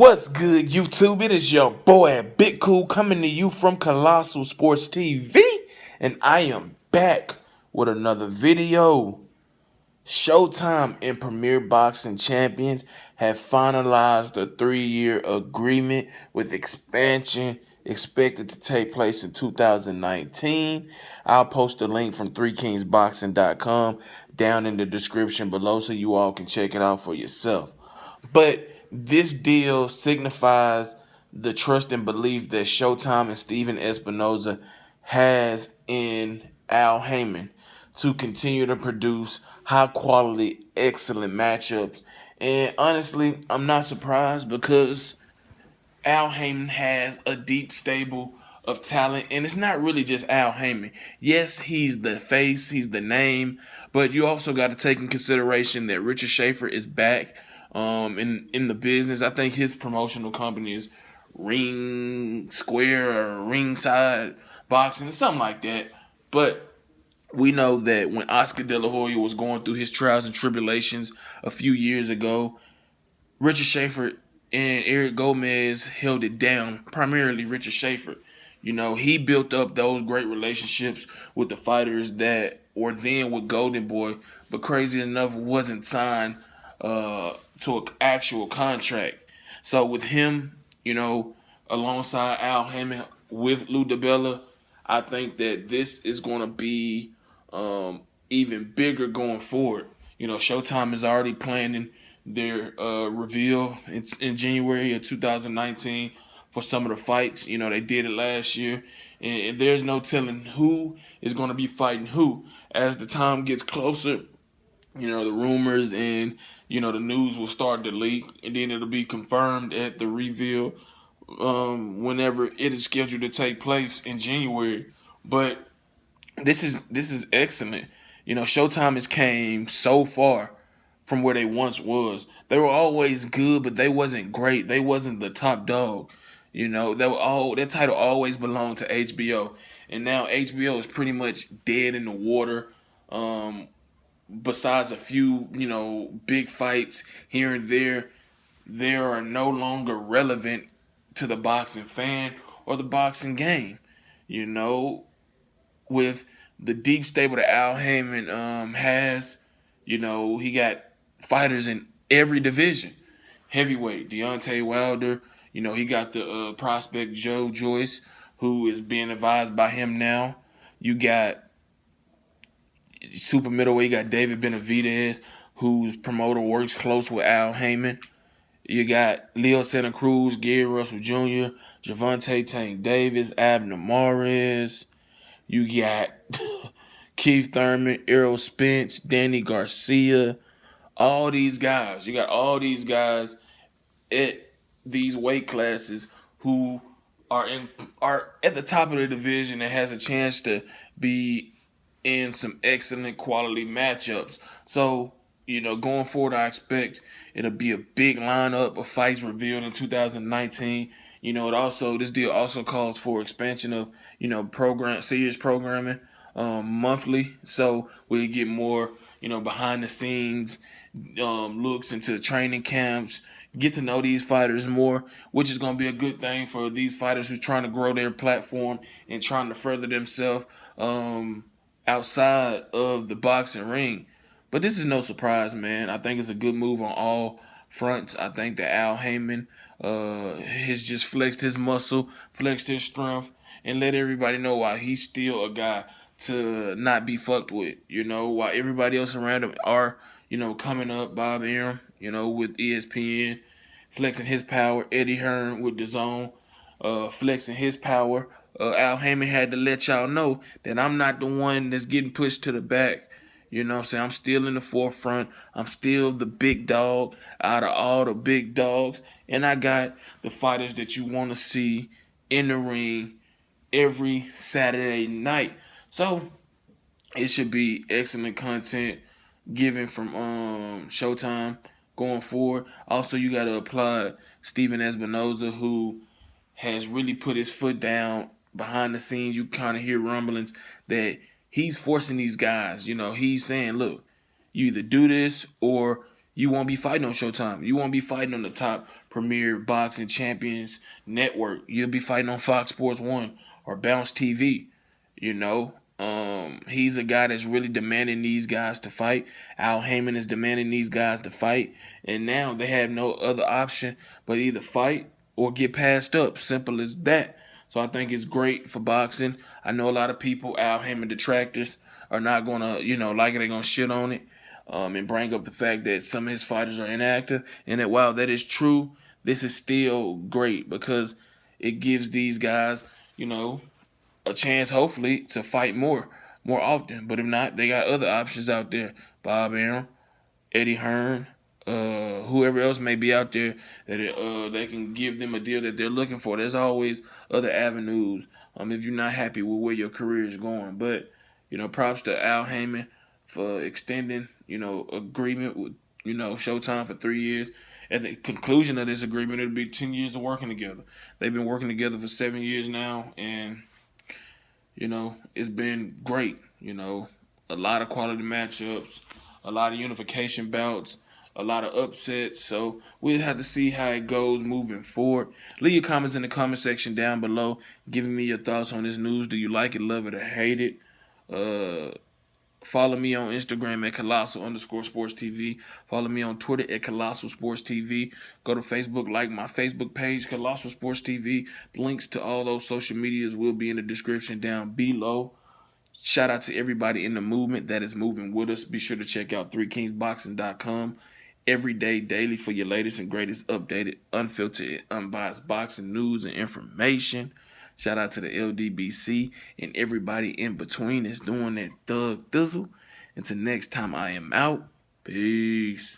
What's good, YouTube? It is your boy, Big Cool, coming to you from Colossal Sports TV, and I am back with another video. Showtime and Premier Boxing Champions have finalized a 3-year agreement with expansion expected to take place in 2019. I'll post a link from 3kingsboxing.com down in the description below so you all can check it out for yourself. But this deal signifies the trust and belief that Showtime and Steven Espinoza has in Al Heyman to continue to produce high quality, excellent matchups. And honestly, I'm not surprised because Al Heyman has a deep stable of talent, and it's not really just Al Heyman. Yes, he's the face, he's the name, but you also got to take in consideration that Richard Schaefer is back in the business. I think his promotional company is Ring Square or Ringside Boxing or something like that. But we know that when Oscar De La Hoya was going through his trials and tribulations a few years ago, Richard Schaefer and Eric Gomez held it down, primarily Richard Schaefer. You know, he built up those great relationships with the fighters that were then with Golden Boy, but crazy enough wasn't signed to an actual contract. So with him, you know, alongside Al Heyman with Lou DiBella, I think that this is going to be even bigger going forward. You know, Showtime is already planning their reveal in January of 2019 for some of the fights. You know, they did it last year, and there's no telling who is going to be fighting who. As the time gets closer, you know, the rumors and, you know, the news will start to leak, and then it'll be confirmed at the reveal whenever it is scheduled to take place in January. But this is excellent. You know, Showtime has came so far from where they once was. They were always good, but they wasn't great. They wasn't the top dog. You know, that title always belonged to HBO. And now HBO is pretty much dead in the water. Besides a few, you know, big fights here and there, they are no longer relevant to the boxing fan or the boxing game. You know, with the deep stable that Al Heyman has, you know, he got fighters in every division. Heavyweight, Deontay Wilder, you know, he got the prospect Joe Joyce, who is being advised by him now. You got super middleweight, you got David Benavidez, whose promoter works close with Al Heyman. You got Leo Santa Cruz, Gary Russell Jr., Javante Tank Davis, Abner Mares. You got Keith Thurman, Errol Spence, Danny Garcia, all these guys. You got all these guys at these weight classes who are at the top of the division and has a chance to be in some excellent quality matchups. So, you know, going forward, I expect it'll be a big lineup of fights revealed in 2019. You know, this deal also calls for expansion of, you know, series programming monthly. So we get more, you know, behind the scenes looks into training camps, get to know these fighters more, which is going to be a good thing for these fighters who's trying to grow their platform and trying to further themselves outside of the boxing ring. But this is no surprise, man. I think it's a good move on all fronts. I think that Al Heyman has just flexed his muscle, flexed his strength, and let everybody know why he's still a guy to not be fucked with. You know, while everybody else around him are, you know, coming up, Bob Arum, you know, with ESPN, flexing his power, Eddie Hearn with DAZN, flexing his power. Al Heyman had to let y'all know that I'm not the one that's getting pushed to the back. You know what I'm saying? I'm still in the forefront. I'm still the big dog out of all the big dogs. And I got the fighters that you want to see in the ring every Saturday night. So it should be excellent content given from Showtime going forward. Also, you got to applaud Steven Espinoza, who has really put his foot down behind the scenes. You kind of hear rumblings that he's forcing these guys. You know, he's saying, look, you either do this or you won't be fighting on Showtime. You won't be fighting on the top Premier Boxing Champions Network. You'll be fighting on Fox Sports 1 or Bounce TV. You know, he's a guy that's really demanding these guys to fight. Al Heyman is demanding these guys to fight, and now they have no other option but either fight or get passed up. Simple as that. So I think it's great for boxing. I know a lot of people, Al Heyman detractors, are not gonna, like it. They're gonna shit on it, and bring up the fact that some of his fighters are inactive, and that while that is true, this is still great because it gives these guys, a chance, hopefully, to fight more often. But if not, they got other options out there. Bob Arum, Eddie Hearn, whoever else may be out there that can give them a deal that they're looking for. There's always other avenues. If you're not happy with where your career is going, but props to Al Heyman for extending agreement with Showtime for 3 years. At the conclusion of this agreement, it'll be 10 years of working together. They've been working together for 7 years now, and it's been great. A lot of quality matchups, a lot of unification bouts, a lot of upsets. So we'll have to see how it goes moving forward. Leave your comments in the comment section down below, giving me your thoughts on this news. Do you like it, love it, or hate it? Follow me on Instagram at Colossal_Sports TV. Follow me on Twitter at Colossal Sports TV. Go to Facebook, like my Facebook page, Colossal Sports TV. The links to all those social medias will be in the description down below. Shout out to everybody in the movement that is moving with us. Be sure to check out 3kingsboxing.com every day, daily, for your latest and greatest updated, unfiltered, unbiased boxing news and information. Shout out to the LDBC and everybody in between that's doing that thug thizzle. Until next time, I am out. Peace.